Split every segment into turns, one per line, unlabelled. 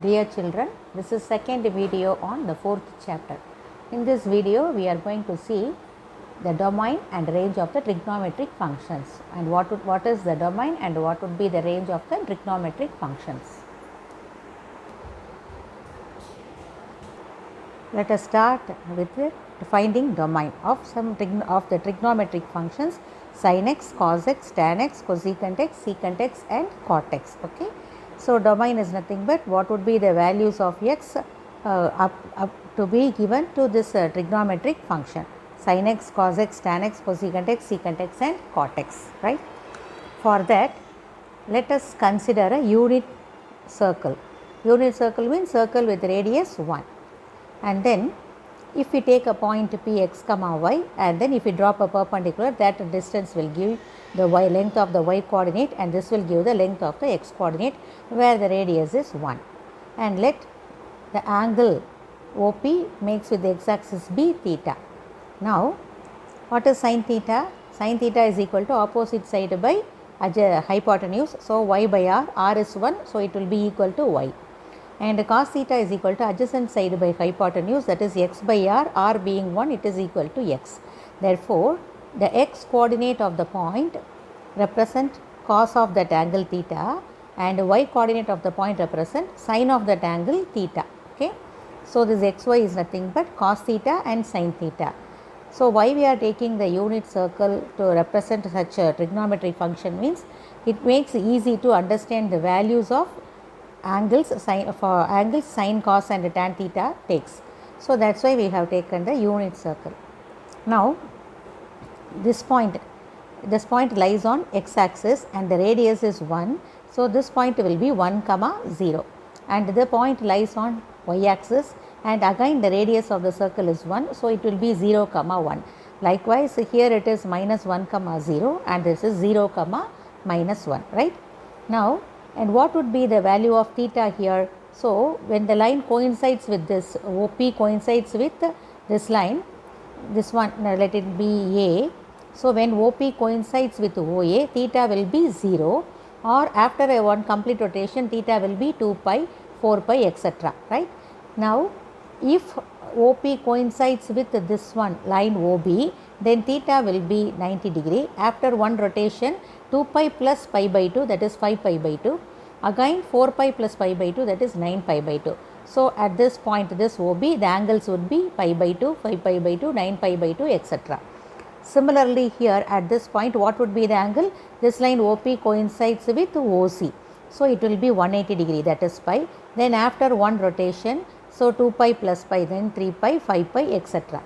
Dear children, this is second video on the fourth chapter. In this video, we are going to see the domain and range of the trigonometric functions and what is the domain and what would be the range of the trigonometric functions. Let us start with finding domain of of the trigonometric functions sin x, cos x, tan x, cosecant x, secant x and cot x. Okay. So, domain is nothing but what would be the values of x up to be given to this trigonometric function sin x, cos x, tan x, cosecant x, secant x and cot x, right. For that, let us consider a unit circle. Unit circle means circle with radius 1, and then if we take a point p x comma y, and then if we drop a perpendicular, that distance will give the y length of the y coordinate and this will give the length of the x coordinate where the radius is 1, and let the angle OP makes with the x axis be theta. Now, what is sin theta? Sin theta is equal to opposite side by hypotenuse. So, y by r is 1, so it will be equal to y, and cos theta is equal to adjacent side by hypotenuse, that is x by r being 1, it is equal to x. Therefore, the x coordinate of the point represent cos of that angle theta and y coordinate of the point represent sin of that angle theta. Okay. So, this xy is nothing but cos theta and sin theta. So, why we are taking the unit circle to represent such a trigonometric function means it makes easy to understand the values of angles sin, cos and tan theta takes. So, that is why we have taken the unit circle. Now, this point lies on x axis and the radius is 1. So, this point will be 1 comma 0, and the point lies on y axis and again the radius of the circle is 1. So, it will be 0 comma 1. Likewise, here it is minus 1 comma 0 and this is 0 comma minus 1, right. Now, and what would be the value of theta here? So, when the line coincides with this, OP coincides with this line, this one, let it be A. So, when OP coincides with OA, theta will be 0, or after one complete rotation, theta will be 2 pi, 4 pi, etc. Right. Now, if OP coincides with this one line OB, then theta will be 90 degree. After one rotation, 2 pi plus pi by 2, that is 5 pi by 2. Again 4 pi plus pi by 2, that is 9 pi by 2. So, at this point, this OB, the angles would be pi by 2, 5 pi by 2, 9 pi by 2, etc. Similarly, here at this point, what would be the angle? This line OP coincides with OC. So, it will be 180 degree, that is pi. Then after one rotation, so 2 pi plus pi, then 3 pi, 5 pi, etc.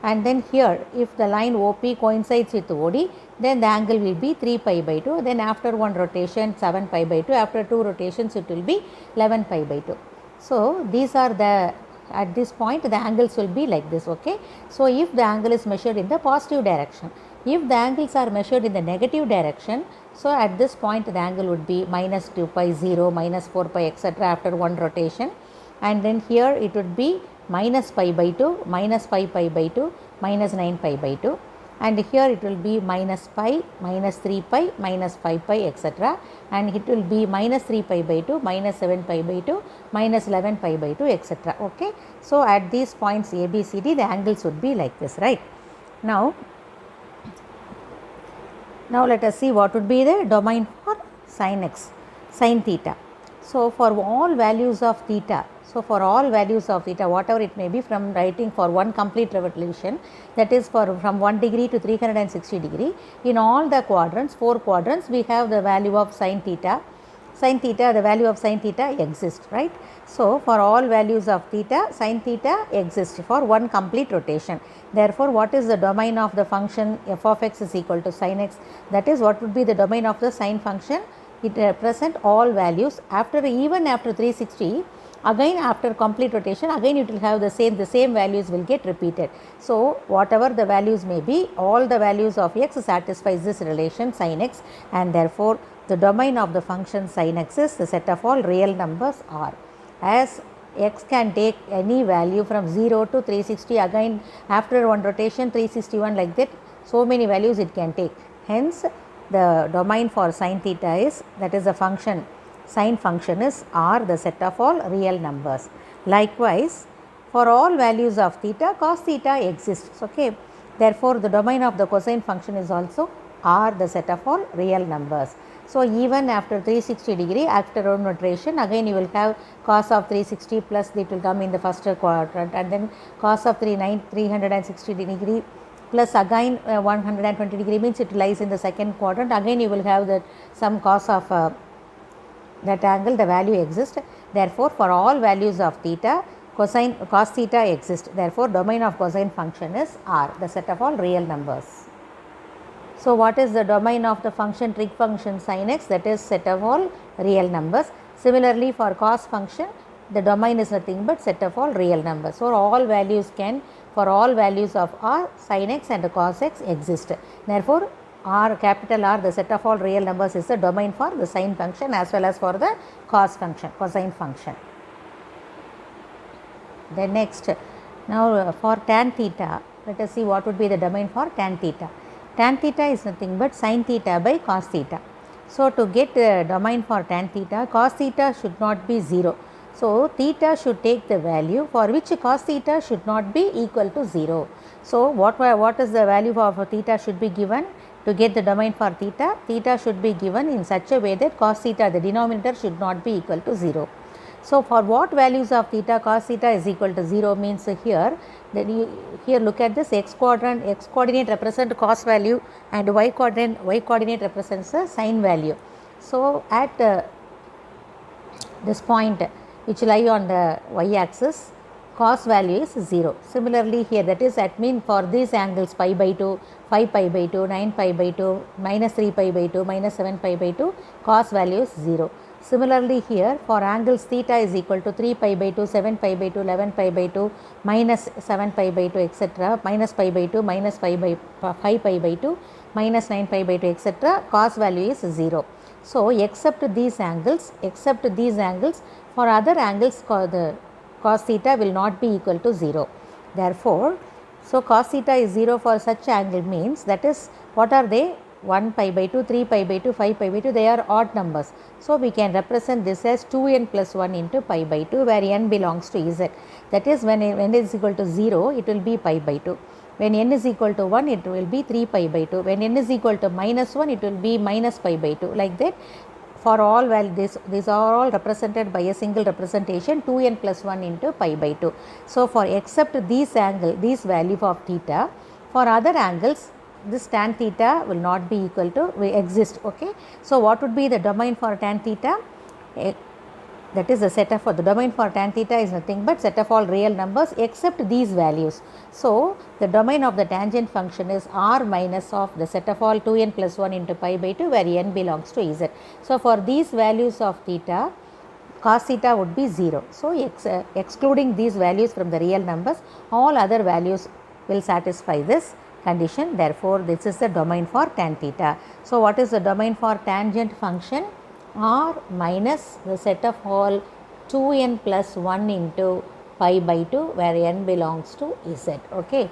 And then here, if the line OP coincides with OD, then the angle will be 3 pi by 2. Then after one rotation, 7 pi by 2. After two rotations, it will be 11 pi by 2. So, these are the, at this point, the angles will be like this. Okay. So, if the angle is measured in the positive direction, if the angles are measured in the negative direction, so at this point, the angle would be minus 2 pi, 0, minus 4 pi, etc. after one rotation. And then here it would be minus pi by 2, minus 5 pi by 2, minus 9 pi by 2, and here it will be minus pi, minus 3 pi, minus 5 pi, etc. and it will be minus 3 pi by 2, minus 7 pi by 2, minus 11 pi by 2, etc. Okay. So, at these points A, B, C, D, the angles would be like this, right. Now, let us see what would be the domain for sin x, sin theta. So, for all values of theta, whatever it may be, from writing for one complete revolution, that is from 1 degree to 360 degree, in all the quadrants, 4 quadrants, we have the value of sin theta. The value of sin theta exists, right. So, for all values of theta, sin theta exists for one complete rotation. Therefore, what is the domain of the function f of x is equal to sin x? That is, what would be the domain of the sin function? It represents all values even after 360, again after complete rotation, again it will have the same values will get repeated. So, whatever the values may be, all the values of x satisfies this relation sin x, and therefore, the domain of the function sin x is the set of all real numbers R. As x can take any value from 0 to 360, again after one rotation 361, like that, so many values it can take. Hence, the domain for sin theta is, that is the function sine function is R, the set of all real numbers. Likewise, for all values of theta, cos theta exists. Okay. Therefore, the domain of the cosine function is also R, the set of all real numbers. So, even after 360 degree, after round notation, again you will have cos of 360 plus it will come in the first quadrant, and then cos of 360 degree plus again 120 degree means it lies in the second quadrant. Again you will have that some cos of that angle, the value exists. Therefore, for all values of theta, cos theta exists. Therefore, domain of cosine function is R, the set of all real numbers. So, what is the domain of the function trig function sin x? That is set of all real numbers. Similarly, for cos function, the domain is nothing but set of all real numbers. So, all values can, for all values of R, sin x and cos x exist. Therefore, R, capital R, the set of all real numbers is the domain for the sine function as well as for the cos function, cosine function. Then next, now for tan theta, let us see what would be the domain for tan theta. Tan theta is nothing but sin theta by cos theta. So, to get the domain for tan theta, cos theta should not be 0. So, theta should take the value for which cos theta should not be equal to 0. So, what is the value of theta should be given? To get the domain for theta, theta should be given in such a way that cos theta, the denominator, should not be equal to 0. So, for what values of theta, cos theta is equal to 0 means here, then you here look at this x quadrant, x coordinate represent cos value and y coordinate represents the sin value. So, at this point which lie on the y axis, cos value is 0. Similarly, here that is that mean for these angles pi by 2, 5 pi by 2, 9 pi by 2, minus 3 pi by 2, minus 7 pi by 2, cos value is 0. Similarly, here for angles theta is equal to 3 pi by 2, 7 pi by 2, 11 pi by 2, minus 7 pi by 2, etc., minus pi by 2, minus 5 pi by 2, minus 9 pi by 2, etc., cos value is 0. So, except these angles, for other angles the cos theta will not be equal to 0. Therefore, so cos theta is 0 for such angle means, that is, what are they? 1 pi by 2, 3 pi by 2, 5 pi by 2, they are odd numbers. So, we can represent this as 2n plus 1 into pi by 2, where n belongs to z. That is, when n is equal to 0, it will be pi by 2. When n is equal to 1, it will be 3 pi by 2. When n is equal to minus 1, it will be minus pi by 2. Like that, for all values, these are all represented by a single representation 2n plus 1 into pi by 2. So, for except these angle, these value of theta, for other angles, this tan theta will not be equal to exist. Okay. So, what would be the domain for tan theta? That is the set of, for the domain for tan theta is nothing but set of all real numbers except these values. So, the domain of the tangent function is R minus of the set of all 2n plus 1 into pi by 2, where n belongs to z. So, for these values of theta, cos theta would be 0. So, excluding these values from the real numbers, all other values will satisfy this condition. Therefore, this is the domain for tan theta. So, what is the domain for tangent function? R minus the set of all 2n plus 1 into pi by 2, where n belongs to z. Okay.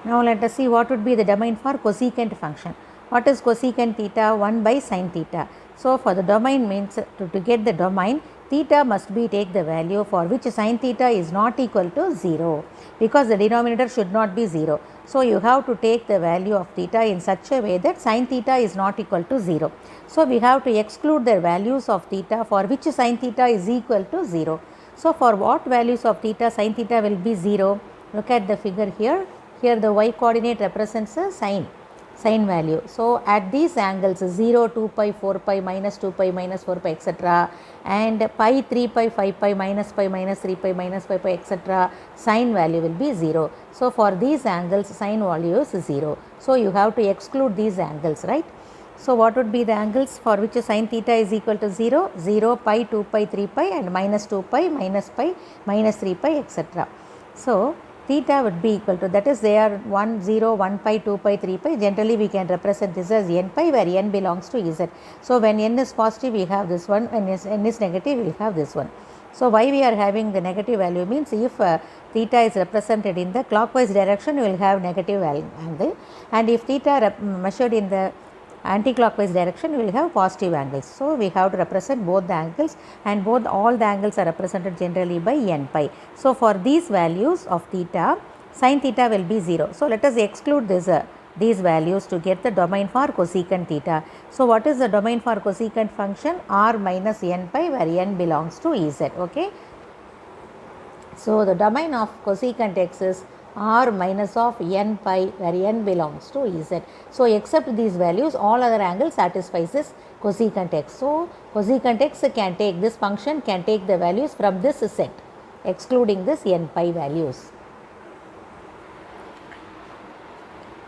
Now, let us see what would be the domain for cosecant function. What is cosecant theta? 1 by sin theta. So, for the domain means to get the domain, theta must be take the value for which sin theta is not equal to 0, because the denominator should not be 0. So, you have to take the value of theta in such a way that sin theta is not equal to 0. So, we have to exclude the values of theta for which sin theta is equal to 0. So, for what values of theta sin theta will be 0? Look at the figure here. Here the y coordinate represents a sin value. So, at these angles 0, 2 pi, 4 pi, minus 2 pi, minus 4 pi, etc., and pi, 3 pi, 5 pi, minus 3 pi, minus 5 pi, etc., sin value will be 0. So, for these angles sin value is 0. So, you have to exclude these angles, right. So, what would be the angles for which sin theta is equal to 0? 0, pi, 2 pi, 3 pi, and minus 2 pi, minus 3 pi, etc. So, theta would be equal to, that is, they are 1, 0, 1 pi, 2 pi, 3 pi. Generally, we can represent this as n pi, where n belongs to z. So, when n is positive, we have this one, when n is negative, we will have this one. So why we are having the negative value means if theta is represented in the clockwise direction, you will have negative angle, and if theta measured in the anti-clockwise direction, we will have positive angles. So we have to represent both the angles, and all the angles are represented generally by n pi. So for these values of theta, sin theta will be 0. So let us exclude these values to get the domain for cosecant theta. So what is the domain for cosecant function? R minus n pi, where n belongs to Ez. Okay. So the domain of cosecant x is r minus of n pi, where n belongs to Ez. So except these values, all other angles satisfies this cosecant x. So cosecant x can take, this function can take the values from this set, excluding this n pi values.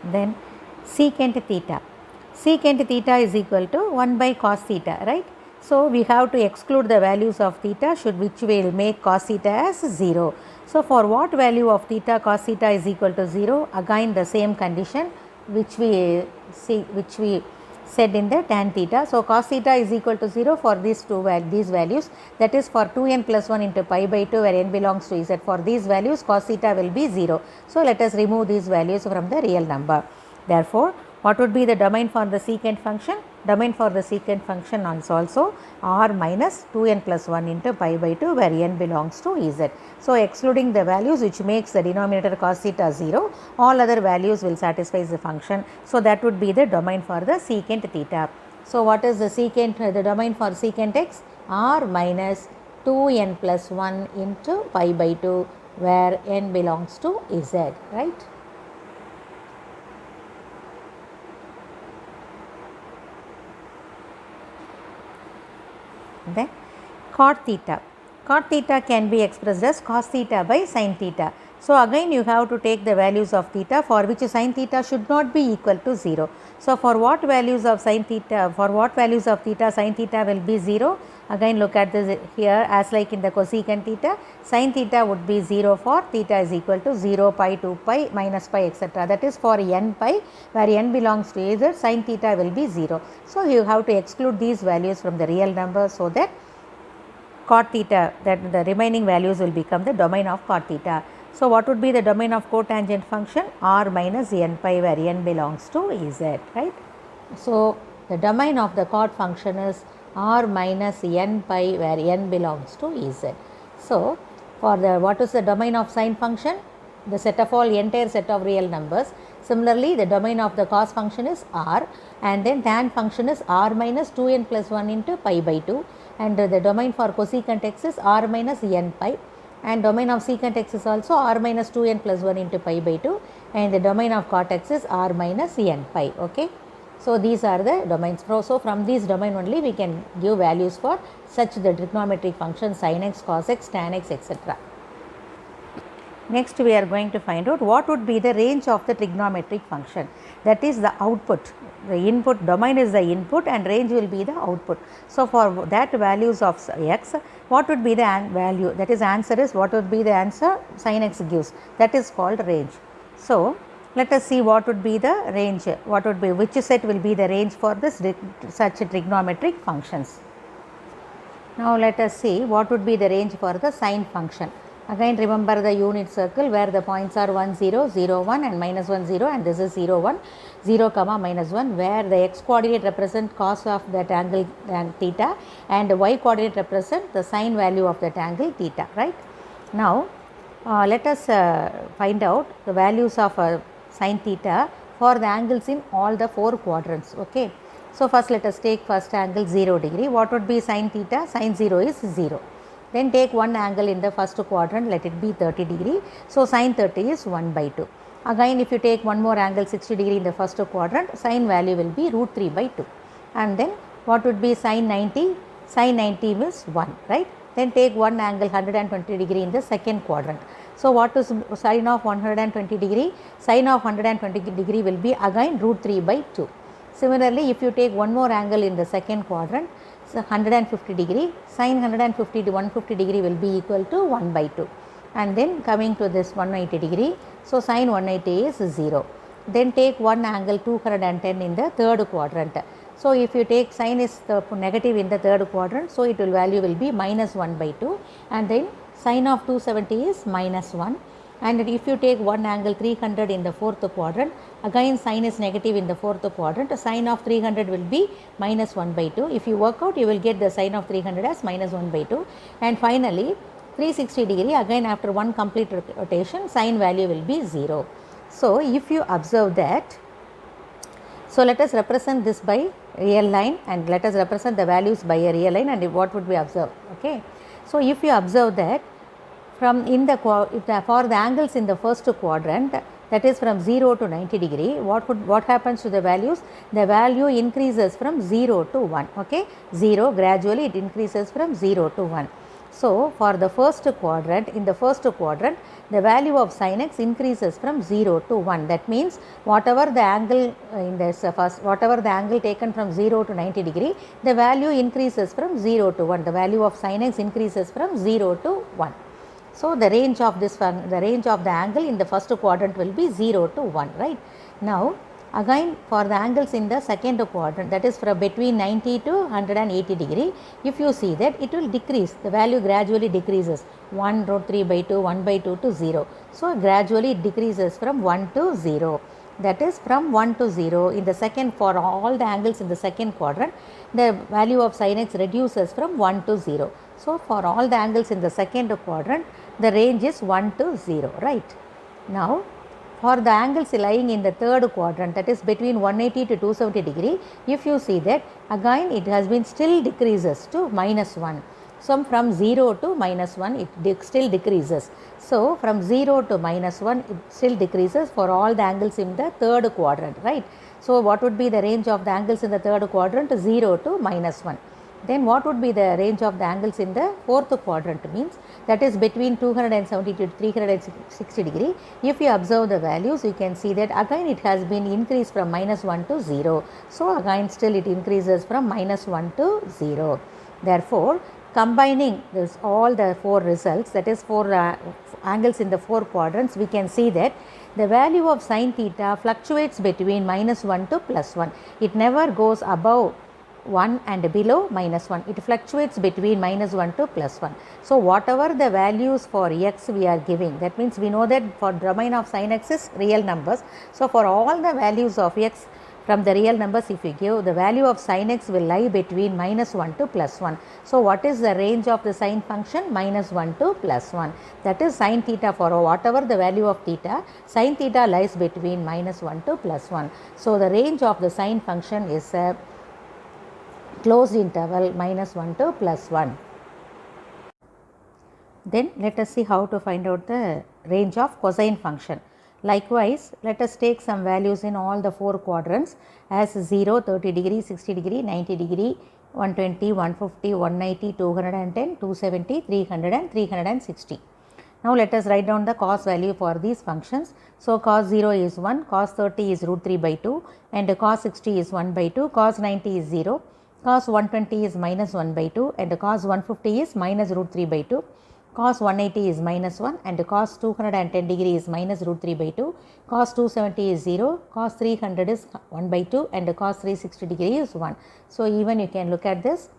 Then secant theta. Secant theta is equal to 1 by cos theta, right? So we have to exclude the values of theta, which will make cos theta as 0. So for what value of theta cos theta is equal to 0? Again the same condition which we said in the tan theta. So cos theta is equal to 0 for these values, that is for 2n plus 1 into pi by 2, where n belongs to Z. For these values cos theta will be 0. So let us remove these values from the real number. Therefore, what would be the domain for the secant function? Domain for the secant function is also r minus 2n plus 1 into pi by 2, where n belongs to Ez. So excluding the values which makes the denominator cos theta 0, all other values will satisfy the function. So that would be the domain for the secant theta. So what is the domain for secant x? R minus 2n plus 1 into pi by 2, where n belongs to Ez, right? Then cot theta. Cot theta can be expressed as cos theta by sin theta. So again you have to take the values of theta, for which sin theta should not be equal to 0. So for what values of sin theta, sin theta will be 0? Again look at this here, as like in the cosecant theta, sin theta would be 0 for theta is equal to 0, pi, 2 pi, minus pi, etc. That is for n pi, where n belongs to Ez, sin theta will be 0. So you have to exclude these values from the real number, so that cot theta, that the remaining values will become the domain of cot theta. So what would be the domain of cotangent function? R minus n pi, where n belongs to Ez, right? So the domain of the cot function is r minus n pi, where n belongs to Ez. So for the, what is the domain of sine function? The set of all, entire set of real numbers. Similarly, the domain of the cos function is r, and then tan function is r minus 2n plus 1 into pi by 2, and the domain for cosecant x is r minus n pi, and domain of secant x is also r minus 2n plus 1 into pi by 2, and the domain of cot x is r minus n pi. Okay. So these are the domains. So from these domain only we can give values for such the trigonometric functions sin x, cos x, tan x, etc. Next we are going to find out what would be the range of the trigonometric function, that is the output. The input domain is the input and range will be the output. So for that values of x, what would be the value, that is answer is, what would be the answer sin x gives, that is called range. So let us see what would be the range, which set will be the range for this such trigonometric functions. Now let us see what would be the range for the sine function. Again remember the unit circle where the points are 1 0, 0 1 and minus 1 0, and this is 0 1, 0 comma minus 1, where the x coordinate represent cos of that angle theta, and the y coordinate represent the sine value of that angle theta, right. Now let us find out the values of sin theta for the angles in all the 4 quadrants. Okay. So first let us take first angle 0 degree. What would be sin theta? Sin 0 is 0. Then take one angle in the first quadrant, let it be 30 degree. So sin 30 is 1 by 2. Again if you take one more angle 60 degree in the first quadrant, sin value will be root 3 by 2. And then what would be sin 90? Sin 90 is 1, right. Then take one angle 120 degree in the second quadrant. So what is sin of 120 degree? Sin of 120 degree will be again root 3 by 2. Similarly, if you take one more angle in the second quadrant, so 150 degree, sin 150 to 150 degree will be equal to 1 by 2. And then coming to this 180 degree, so sin 180 is 0. then take one angle 210 in the third quadrant. So if you take sine is the negative in the third quadrant, so it will value will be minus 1 by 2, and then sine of 270 is minus 1. And if you take one angle 300 in the fourth quadrant, again sine is negative in the fourth quadrant, sine of 300 will be minus 1 by 2. If you work out, you will get the sine of 300 as minus 1 by 2. And finally 360 degree, again after one complete rotation, sine value will be 0. So if you observe that, so let us represent this by real line, and let us represent the values by a real line, and what would we observe? Okay. So if you observe that from in the for the angles in the first quadrant, that is from 0 to 90 degree, what happens to the values? The value increases from 0 to 1. Okay, 0 gradually it increases from 0 to 1. So for the first quadrant, in the first quadrant, the value of sin x increases from 0 to 1. That means whatever the angle in this whatever the angle taken from 0 to 90 degree, the value increases from 0 to 1. The value of sin x increases from 0 to 1. So the range of this one, the range of the angle in the first quadrant will be 0 to 1, right? Now again for the angles in the second quadrant, that is from between 90 to 180 degree, if you see that it will decrease, the value gradually decreases 1 root 3 by 2, 1 by 2 to 0. So gradually it decreases from 1 to 0. That is from 1 to 0 in the second, for all the angles in the second quadrant, the value of sin x reduces from 1 to 0. So for all the angles in the second quadrant, the range is 1 to 0, right? Now for the angles lying in the third quadrant, that is between 180 to 270 degree, if you see that again it has been still decreases to minus 1. So from 0 to minus 1 it still decreases. So from 0 to minus 1 it still decreases for all the angles in the third quadrant, right? So what would be the range of the angles in the third quadrant? 0 to minus 1. Then what would be the range of the angles in the fourth quadrant? Means that is between 270 to 360 degree. If you observe the values, you can see that again it has been increased from minus 1 to 0. So again still it increases from minus 1 to 0. Therefore combining this all the four results, that is four angles in the four quadrants, we can see that the value of sin theta fluctuates between minus 1 to plus 1. It never goes above 1 and below minus 1. It fluctuates between minus 1 to plus 1. So whatever the values for x we are giving, that means we know that for domain of sin x is real numbers. So for all the values of x from the real numbers, if you give, the value of sin x will lie between minus 1 to plus 1. So what is the range of the sin function? Minus 1 to plus 1. That is sin theta, for whatever the value of theta, sin theta lies between minus 1 to plus 1. So the range of the sin function is a closed interval minus 1 to plus 1. Then let us see how to find out the range of cosine function. Likewise, let us take some values in all the four quadrants as 0, 30 degree, 60 degree, 90 degree, 120, 150, 190, 210, 270, 300 and 360. Now let us write down the cos value for these functions. So cos 0 is 1, cos 30 is root 3 by 2, and cos 60 is 1 by 2, cos 90 is 0, cos 120 is minus 1 by 2, and cos 150 is minus root 3 by 2, cos 180 is minus 1, and cos 210 degree is minus root 3 by 2, cos 270 is 0, cos 300 is 1 by 2, and cos 360 degree is 1. So even you can look at this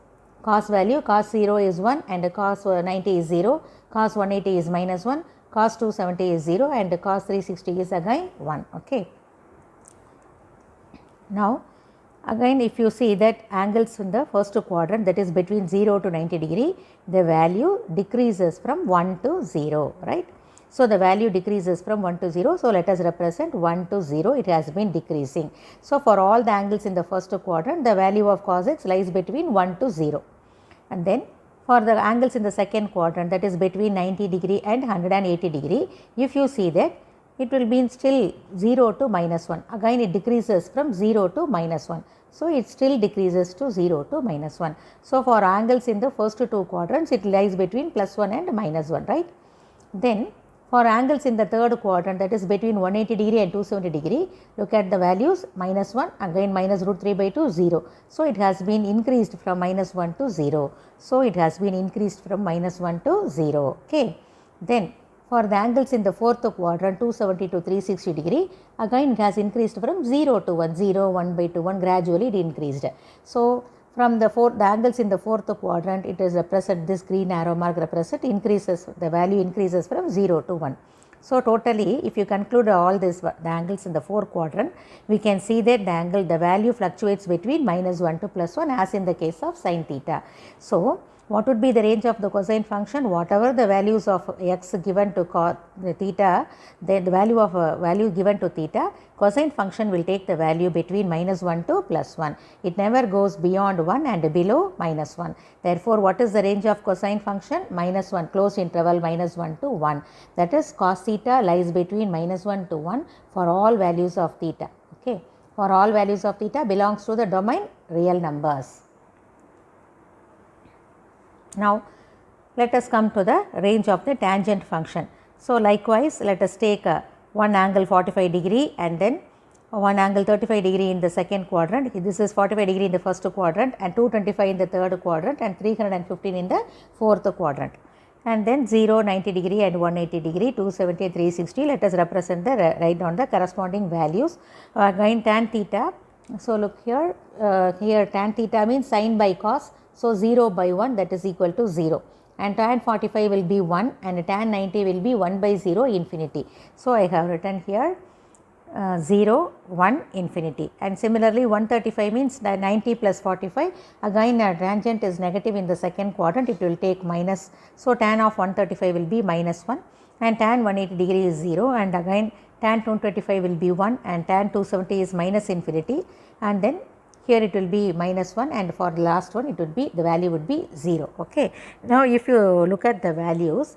cos value, cos 0 is 1 and cos 90 is 0, cos 180 is minus 1, cos 270 is 0, and cos 360 is again 1. Okay. Now again if you see that angles in the first quadrant, that is between 0 to 90 degree, the value decreases from 1 to 0, right. So the value decreases from 1 to 0. So let us represent 1 to 0, it has been decreasing. So for all the angles in the first quadrant, the value of cos x lies between 1 to 0. And then for the angles in the second quadrant, that is between 90 degree and 180 degree, if you see that it will be still 0 to minus 1. Again it decreases from 0 to minus 1. So it still decreases to 0 to minus 1. So for angles in the first two quadrants, it lies between plus 1 and minus 1, right. Then for angles in the third quadrant, that is between 180 degree and 270 degree, look at the values, minus 1, again minus root 3 by 2, 0. So it has been increased from minus 1 to 0. So it has been increased from minus 1 to 0. Okay. Then For the angles in the fourth quadrant 270 to 360 degree, again it has increased from 0 to 1, 0, 1 by 2, 1, gradually it increased. So from the angles in the fourth quadrant, it is represent, this green arrow mark represent increases, the value increases from 0 to 1. So totally, if you conclude all this, the angles in the fourth quadrant, we can see that the value fluctuates between -1 to +1 as in the case of sin theta. So what would be the range of the cosine function? Whatever the values of x given to theta, then the value of value given to theta, cosine function will take the value between -1 to +1. It never goes beyond 1 and below -1. Therefore, what is the range of cosine function? -1, closed interval -1 to 1. That is, cos theta lies between -1 to 1 for all values of theta. Okay, for all values of theta belongs to the domain real numbers. Now, let us come to the range of the tangent function. So, likewise, let us take one angle 45 degree and then one angle 35 degree in the second quadrant. This is 45 degree in the first quadrant and 225 in the third quadrant and 315 in the fourth quadrant. And then 0, 90 degree and 180 degree, 270 and 360. Let us represent the write down the corresponding values. Again tan theta. So, look here, here tan theta means sin by cos. So, 0 by 1, that is equal to 0, and tan 45 will be 1 and tan 90 will be 1 by 0 infinity. So, I have written here 0, 1, infinity, and similarly 135 means 90 plus 45, again tangent is negative in the second quadrant, it will take minus. So, tan of 135 will be -1 and tan 180 degree is 0, and again tan 225 will be 1 and tan 270 is minus infinity, and then here it will be -1 and for the last one it would be, the value would be 0. Okay. Now, if you look at the values,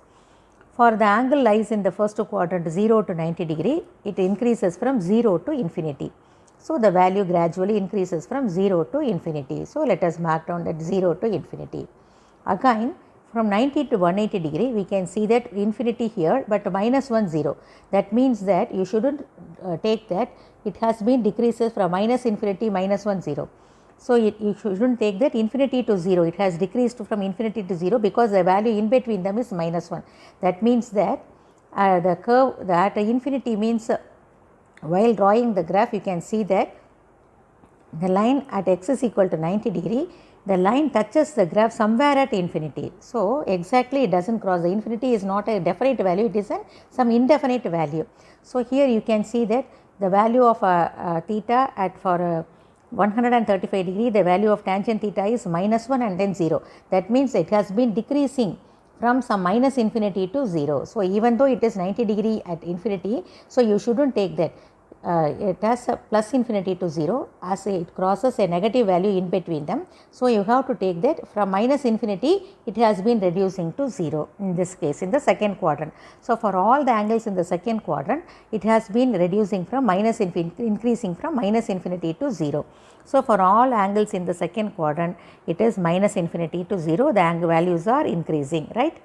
for the angle lies in the first quadrant 0 to 90 degree, it increases from 0 to infinity. So, the value gradually increases from 0 to infinity. So, let us mark down that 0 to infinity. Again, from 90 to 180 degree, we can see that infinity here, but -1, 0. That means that you should not take that it has been decreases from -infinity, -1, 0. So, you should not take that infinity to 0, it has decreased from infinity to 0 because the value in between them is -1. That means that the curve at infinity means while drawing the graph, you can see that the line at x is equal to 90 degree, the line touches the graph somewhere at infinity. So, exactly it does not cross, the infinity is not a definite value, it is some indefinite value. So, here you can see that the value of theta at for 135 degree, the value of tangent theta is -1 and then 0. That means it has been decreasing from some minus infinity to 0. So, even though it is 90 degree at infinity, so you should not take that. It has a plus infinity to 0 as it crosses a negative value in between them. So, you have to take that from minus infinity, it has been reducing to 0 in this case in the second quadrant. So, for all the angles in the second quadrant, it has been reducing from minus infinity, increasing from minus infinity to 0. So, for all angles in the second quadrant, it is minus infinity to 0, the angle values are increasing, right.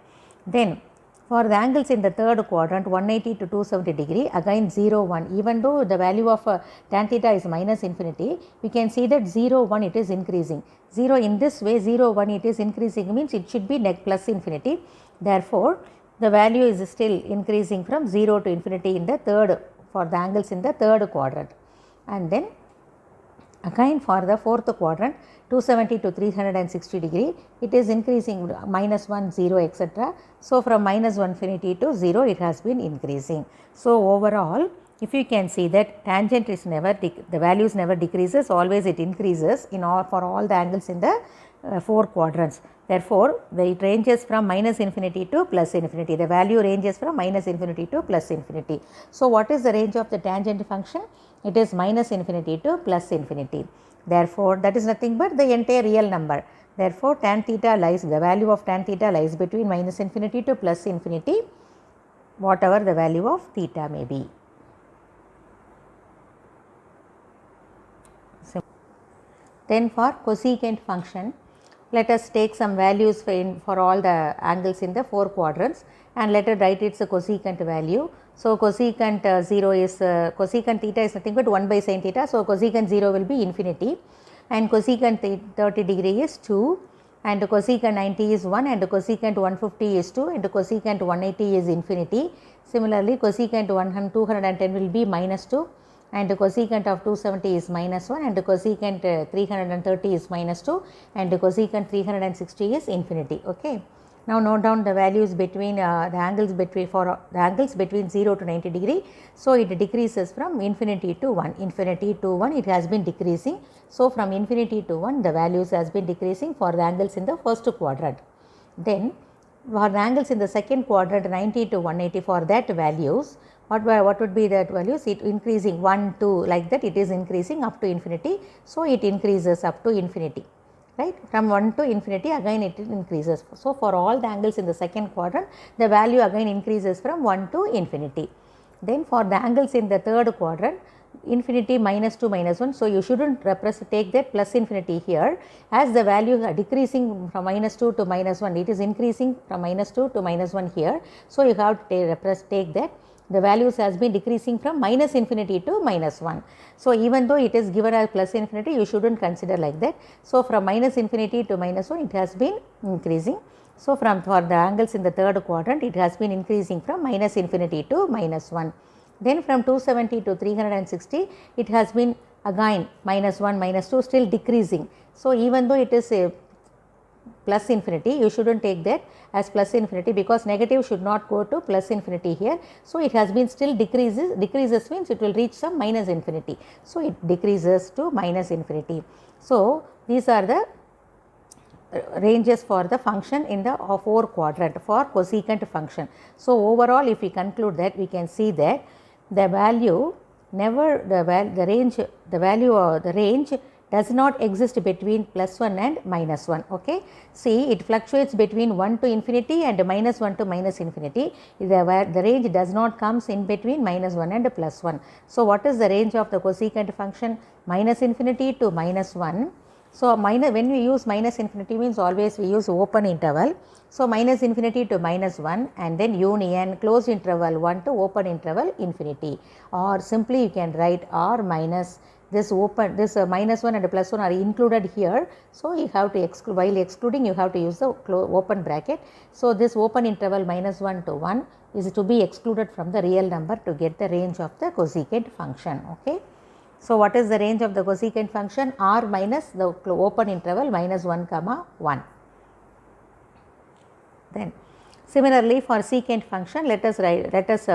Then for the angles in the third quadrant 180 to 270 degree, again 0, 1, even though the value of tan theta is minus infinity, we can see that 0, 1 it is increasing. 0 in this way, 0, 1 it is increasing means it should be plus infinity. Therefore, the value is still increasing from 0 to infinity in the third, for the angles in the third quadrant. And then again for the fourth quadrant 270 to 360 degree, it is increasing -1, 0, etc. So, from -1 infinity to 0 it has been increasing. So, overall if you can see that tangent is never, the values never decreases, always it increases in all, for all the angles in the four quadrants. Therefore, it ranges from minus infinity to plus infinity, the value ranges from minus infinity to plus infinity. So, what is the range of the tangent function? It is minus infinity to plus infinity. Therefore, that is nothing but the entire real number. Therefore, tan theta lies, the value of tan theta lies between minus infinity to plus infinity, whatever the value of theta may be. Then for cosecant function, let us take some values for all the angles in the four quadrants and let us write its cosecant value. So, cosecant 0 is cosecant theta is nothing but 1 by sin theta. So, cosecant 0 will be infinity and cosecant 30 degree is 2 and cosecant 90 is 1 and cosecant 150 is 2 and cosecant 180 is infinity. Similarly, cosecant 210 will be minus 2 and cosecant of 270 is minus 1 and cosecant 330 is minus 2 and cosecant 360 is infinity. Okay. Now note down the values between the angles between 0 to 90 degree. So it decreases from infinity to 1. Infinity to 1 it has been decreasing. So from infinity to 1 the values has been decreasing for the angles in the first quadrant. Then for the angles in the second quadrant 90 to 180 for that values, what would be that values? It increasing 1, 2 like that, it is increasing up to infinity. So it increases up to infinity, right, from 1 to infinity again it increases. So for all the angles in the second quadrant the value again increases from 1 to infinity. Then for the angles in the third quadrant infinity minus 2 minus 1. So you shouldn't take that plus infinity here, as the values are decreasing from minus 2 to minus 1, it is increasing from minus 2 to minus 1 here. So you have to take that the values has been decreasing from minus infinity to minus 1. So even though it is given as plus infinity, you shouldn't consider like that. So from minus infinity to minus 1 it has been increasing. So for the angles in the third quadrant it has been increasing from minus infinity to minus 1. Then from 270 to 360 it has been again minus 1 minus 2 still decreasing. So even though it is a plus infinity, you shouldn't take that as plus infinity because negative should not go to plus infinity here. So it has been still decreases means it will reach some minus infinity. So it decreases to minus infinity. So these are the ranges for the function in the four quadrant for cosecant function. So overall if we conclude that, we can see that the value the range does not exist between plus 1 and minus 1. Okay. See, it fluctuates between 1 to infinity and minus 1 to minus infinity. The range does not comes in between minus 1 and plus 1. So what is the range of the cosecant function? Minus infinity to minus 1. So when we use minus infinity means always we use open interval. So minus infinity to minus 1 and then union closed interval 1 to open interval infinity, or simply you can write r minus this minus 1 and plus 1 are included here. So you have to exclude, while excluding you have to use the open bracket. So this open interval minus 1 to 1 is to be excluded from the real number to get the range of the cosecant function. Okay. So what is the range of the cosecant function? R minus the open interval minus 1 comma 1. Then similarly for secant function, let us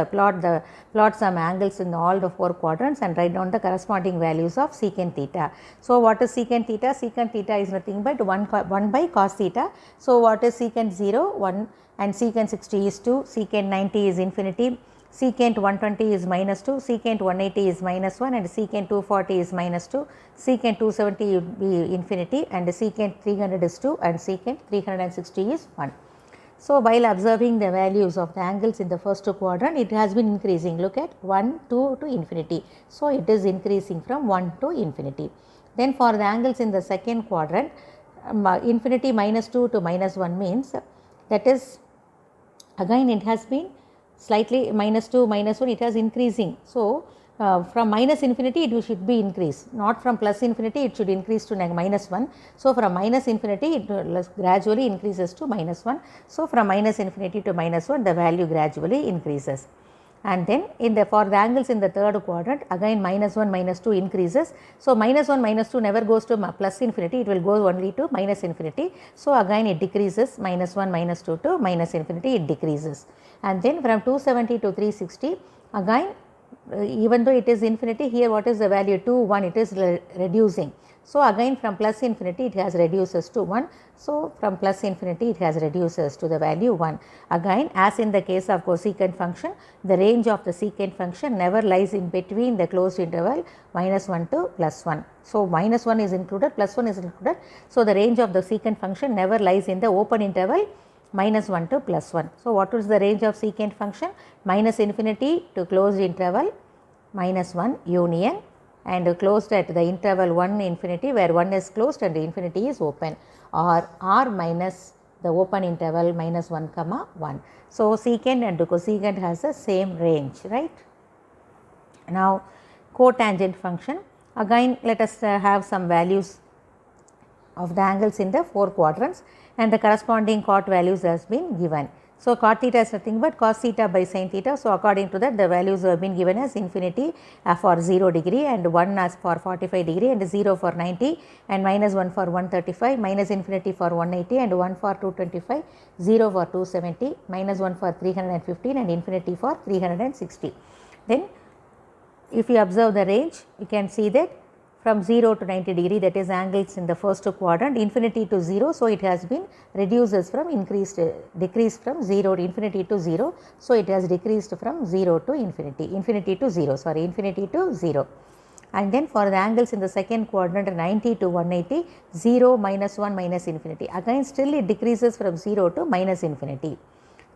plot some angles in all the four quadrants and write down the corresponding values of secant theta. So what is secant theta? Secant theta is nothing but 1 by cos theta. So what is secant 0? 1 and secant 60 is 2, secant 90 is infinity, secant 120 is minus 2, secant 180 is minus 1 and secant 240 is minus 2, secant 270 would be infinity and secant 300 is 2 and secant 360 is 1. So while observing the values of the angles in the first quadrant, it has been increasing. Look at 1, 2 to infinity. So it is increasing from 1 to infinity. Then for the angles in the second quadrant, infinity minus 2 to minus 1 means that is again it has been slightly minus 2 minus 1 it has increasing. So from minus infinity it should be increased, not from plus infinity it should increase to minus 1. So from minus infinity it gradually increases to minus 1. So from minus infinity to minus 1 the value gradually increases. And then for the angles in the third quadrant again minus 1 minus 2 increases. So minus 1 minus 2 never goes to plus infinity, it will go only to minus infinity. So again it decreases, minus 1 minus 2 to minus infinity it decreases. And then from 270 to 360 again even though it is infinity, here what is the value? 2, 1, it is reducing. So again from plus infinity it has reduces to 1. So from plus infinity it has reduces to the value 1. Again as in the case of cosecant function, the range of the secant function never lies in between the closed interval minus 1 to plus 1. So minus 1 is included, plus 1 is included. So the range of the secant function never lies in the open interval minus 1 to plus 1. So what is the range of secant function? Minus infinity to closed interval minus 1 union and closed at the interval 1 infinity where 1 is closed and infinity is open, or r minus the open interval minus 1 comma 1. So secant and cosecant has the same range, right. Now cotangent function, again let us have some values of the angles in the 4 quadrants, and the corresponding cot values has been given. So, cot theta is nothing but cos theta by sin theta. So, according to that the values have been given as infinity for 0 degree and 1 as for 45 degree and 0 for 90 and minus 1 for 135, minus infinity for 180 and 1 for 225, 0 for 270, minus 1 for 315 and infinity for 360. Then if you observe the range, you can see that from 0 to 90 degree, that is angles in the first quadrant, infinity to 0. So, it has been reduces from decreased from 0 to infinity to 0. So, it has decreased from 0 to infinity to 0. And then for the angles in the second quadrant 90 to 180, 0 minus 1 minus infinity, again still it decreases from 0 to minus infinity.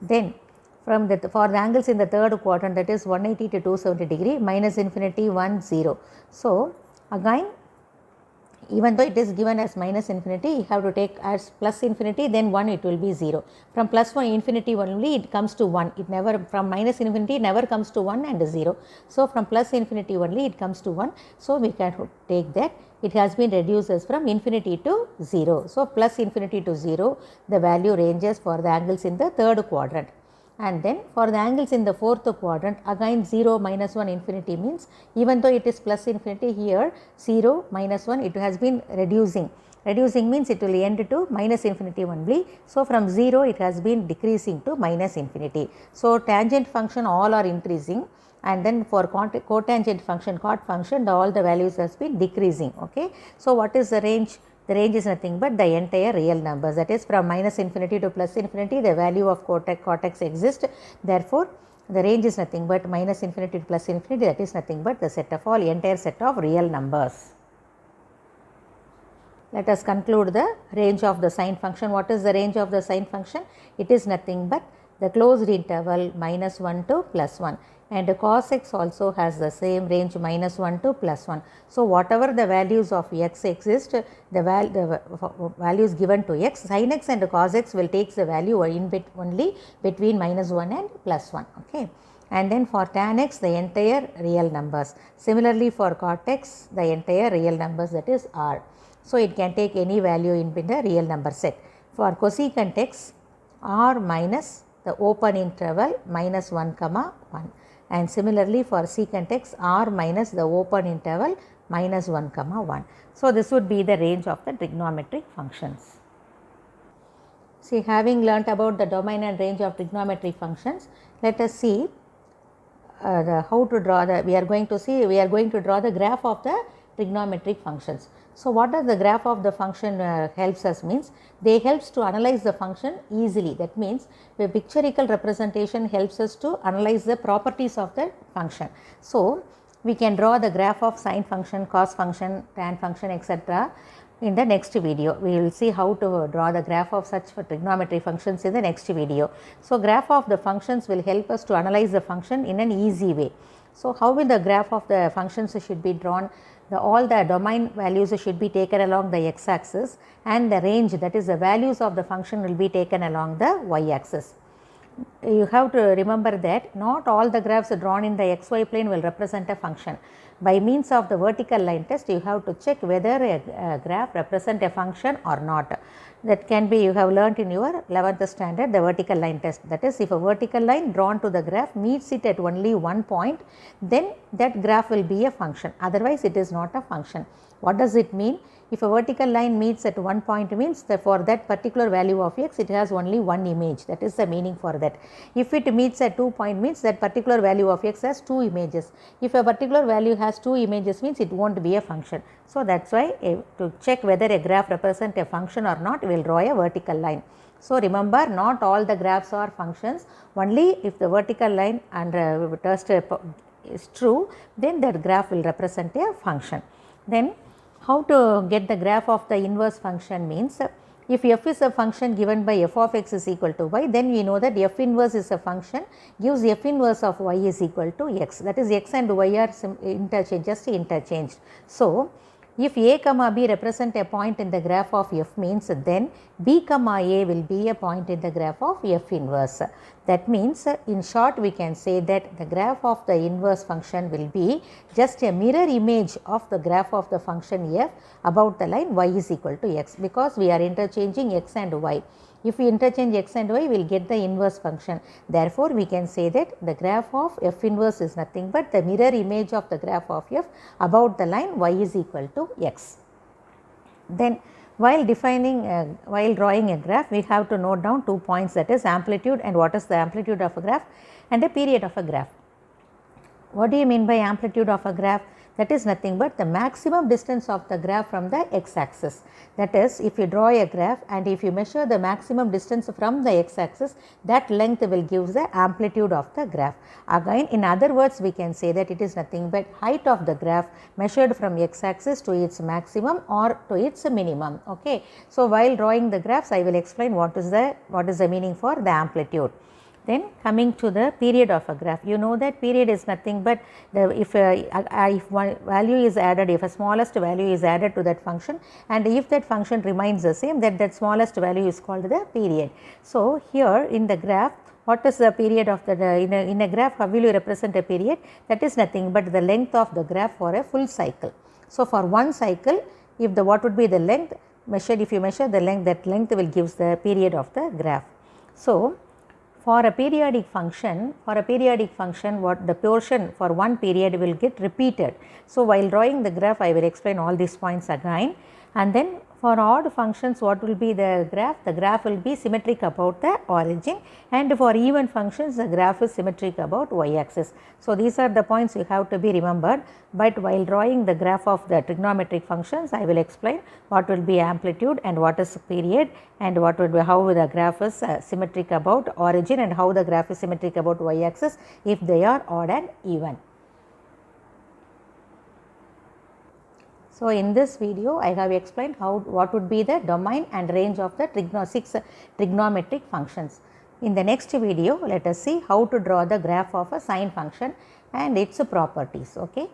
Then for the angles in the third quadrant, that is 180 to 270 degree, minus infinity 1 0. So, again even though it is given as minus infinity, you have to take as plus infinity, then 1 it will be 0. From plus 1 infinity only it comes to 1, it never, from minus infinity never comes to 1 and 0. So, from plus infinity only it comes to 1. So, we can take that it has been reduced as from infinity to 0. So, plus infinity to 0 the value ranges for the angles in the third quadrant. And then for the angles in the fourth quadrant, again 0 minus 1 infinity means even though it is plus infinity, here 0 minus 1 it has been reducing means it will end to minus infinity only. So, from 0 it has been decreasing to minus infinity. So, tangent function all are increasing, and then for cotangent function, cot function, all the values has been decreasing. Okay. So, what is the range? The range is nothing but the entire real numbers, that is from minus infinity to plus infinity the value of cot x exists. Therefore, the range is nothing but minus infinity to plus infinity, that is nothing but the set of all entire set of real numbers. Let us conclude the range of the sine function. What is the range of the sine function? It is nothing but the closed interval minus 1 to plus 1, and cos x also has the same range minus 1 to plus 1. So, whatever the values of x exist, the values given to x, sin x and cos x will take the value only between minus 1 and plus 1. Okay. And then for tan x the entire real numbers. Similarly, for cot x the entire real numbers, that is r. So, it can take any value in the real number set. For cosecant x, r minus the open interval minus 1 comma 1, and similarly for secant x, r minus the open interval minus 1 comma 1. So, this would be the range of the trigonometric functions. See, having learnt about the domain and range of trigonometric functions, let us see how to draw we are going to draw the graph of the trigonometric functions. So, what does the graph of the function helps us means, they helps to analyze the function easily. That means the pictorial representation helps us to analyze the properties of the function. So, we can draw the graph of sine function, cos function, tan function, etc. in the next video. We will see how to draw the graph of such trigonometric functions in the next video. So, graph of the functions will help us to analyze the function in an easy way. So, how will the graph of the functions should be drawn? All the domain values should be taken along the x axis, and the range, that is the values of the function, will be taken along the y axis. You have to remember that not all the graphs drawn in the xy plane will represent a function. By means of the vertical line test, you have to check whether a graph represents a function or not. That can be, you have learnt in your 11th standard, the vertical line test. That is, if a vertical line drawn to the graph meets it at only one point, then that graph will be a function, otherwise it is not a function. What does it mean? If a vertical line meets at one point means that for that particular value of x, it has only one image. That is the meaning for that. If it meets at 2 point means that particular value of x has 2 images. If a particular value has 2 images means it won't be a function. So, that is why to check whether a graph represents a function or not, we will draw a vertical line. So, remember, not all the graphs are functions, only if the vertical line and test is true, then that graph will represent a function. Then how to get the graph of the inverse function means, if f is a function given by f of x is equal to y, then we know that f inverse is a function gives f inverse of y is equal to x, that is x and y are interchanged. So, If a comma b represent a point in the graph of f means then b comma a will be a point in the graph of f inverse. That means in short we can say that the graph of the inverse function will be just a mirror image of the graph of the function f about the line y is equal to x, because we are interchanging x and y. If we interchange x and y, we will get the inverse function. Therefore, we can say that the graph of f inverse is nothing but the mirror image of the graph of f about the line y is equal to x. Then while drawing a graph, we have to note down 2 points, that is amplitude and what is the amplitude of a graph, and a period of a graph. What do you mean by amplitude of a graph? That is nothing but the maximum distance of the graph from the x axis. That is, if you draw a graph and if you measure the maximum distance from the x axis, that length will give the amplitude of the graph. Again, in other words, we can say that it is nothing but height of the graph measured from x axis to its maximum or to its minimum. Okay. So, while drawing the graphs, I will explain what is the meaning for the amplitude. Then coming to the period of a graph, you know that period is nothing but if one value is added, if a smallest value is added to that function, and if that function remains the same, that smallest value is called the period. So, here in the graph, what is the period of the in a graph, how will you represent a period? That is nothing but the length of the graph for a full cycle. So, for one cycle, if what would be the length measured, if you measure the length, that length will give the period of the graph. So, for a periodic function, what the portion for one period will get repeated. So, while drawing the graph, I will explain all these points again. And then for odd functions, what will be the graph? The graph will be symmetric about the origin, and for even functions, the graph is symmetric about y axis. So, these are the points you have to be remembered, but while drawing the graph of the trigonometric functions, I will explain what will be amplitude and what is period, and what would be how the graph is symmetric about origin, and how the graph is symmetric about y axis if they are odd and even. So, in this video I have explained what would be the domain and range of the 6 trigonometric functions. In the next video, let us see how to draw the graph of a sine function and its properties. Okay.